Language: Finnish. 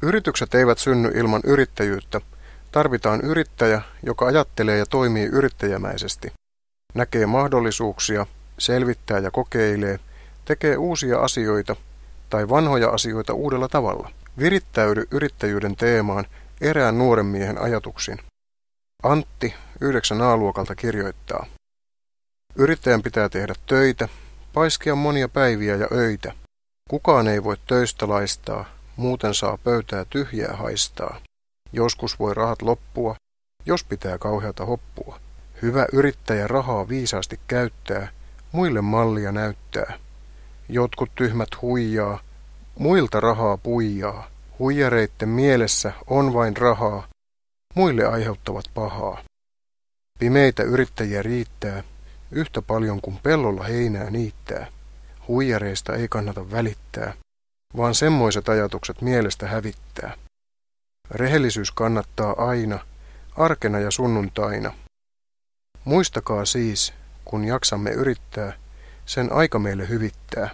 Yritykset eivät synny ilman yrittäjyyttä. Tarvitaan yrittäjä, joka ajattelee ja toimii yrittäjämäisesti. Näkee mahdollisuuksia, selvittää ja kokeilee, tekee uusia asioita tai vanhoja asioita uudella tavalla. Virittäydy yrittäjyyden teemaan erään nuoren miehen ajatuksin. Antti 9A-luokalta kirjoittaa. Yrittäjän pitää tehdä töitä, paiskia monia päiviä ja öitä. Kukaan ei voi töistä laistaa, muuten saa pöytää tyhjää haistaa. Joskus voi rahat loppua, jos pitää kauheata hoppua. Hyvä yrittäjä rahaa viisaasti käyttää, muille mallia näyttää. Jotkut tyhmät huijaa, muilta rahaa puijaa. Huijareitten mielessä on vain rahaa, muille aiheuttavat pahaa. Pimeitä yrittäjiä riittää, yhtä paljon kuin pellolla heinää niittää. Huijareista ei kannata välittää, vaan semmoiset ajatukset mielestä hävittää. Rehellisyys kannattaa aina, arkena ja sunnuntaina. Muistakaa siis, kun jaksamme yrittää, sen aika meille hyvittää.